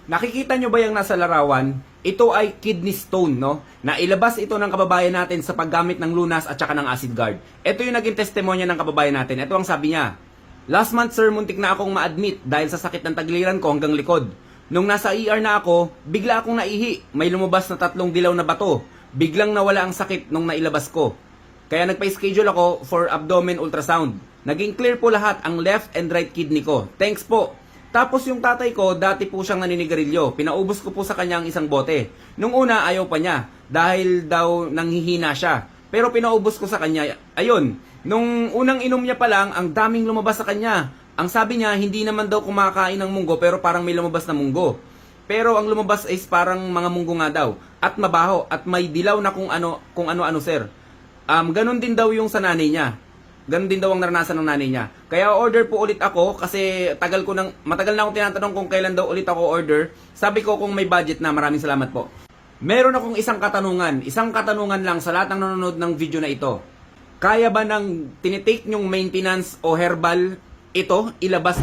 Nakikita nyo ba yung nasa larawan? Ito ay kidney stone, no? Nailabas ito ng kababayan natin sa paggamit ng lunas at saka ng acid guard. Ito yung naging testimonya ng kababayan natin. Ito ang sabi niya. Last month sir, muntik na akong ma-admit dahil sa sakit ng tagiliran ko hanggang likod. Nung nasa ER na ako, bigla akong naihi. May lumabas na 3 dilaw na bato. Biglang nawala ang sakit nung nailabas ko. Kaya nagpa-schedule ako for abdomen ultrasound. Naging clear po lahat ang left and right kidney ko. Thanks po. Tapos yung tatay ko, dati po siyang naninigarilyo. Pinaubos ko po sa kanya ang isang bote. Nung una, ayaw pa niya. Dahil daw nanghihina siya. Pero pinaubos ko sa kanya. Ayun, nung unang inom niya pa lang, ang daming lumabas sa kanya. Ang sabi niya, hindi naman daw kumakain ng munggo, pero parang may lumabas na munggo. Pero ang lumabas is parang mga munggo nga daw. At mabaho. At may dilaw na kung ano-ano sir. Ganun din daw yung sa nanay niya. Ganun din daw ang naranasan ng nanay niya. Kaya order po ulit ako kasi matagal na akong tinatanong kung kailan daw ulit ako order. Sabi ko kung may budget na, maraming salamat po. Meron akong isang katanungan lang sa lahat ng nanonood ng video na ito. Kaya ba ng tinitake nyong maintenance o herbal ito, ilabas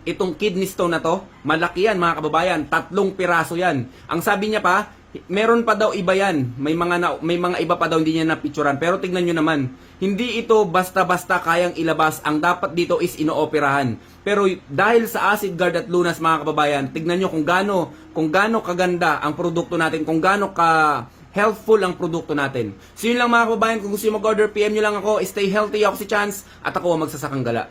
itong kidney stone na to? Malaki yan mga kababayan, 3 piraso yan. Ang sabi niya pa, meron pa daw iba yan. May mga iba pa daw hindi niya napicturan. Pero tignan nyo naman, hindi ito basta-basta kayang ilabas. Ang dapat dito is inooperahan. Pero dahil sa acid guard at lunas mga kababayan, tignan nyo kung gaano kaganda ang produkto natin, kung gaano ka healthful ang produkto natin. So yun lang mga kababayan, kung gusto nyo mag-order, PM nyo lang ako. Stay healthy, ako si Chance, at ako ang magsasakang gala.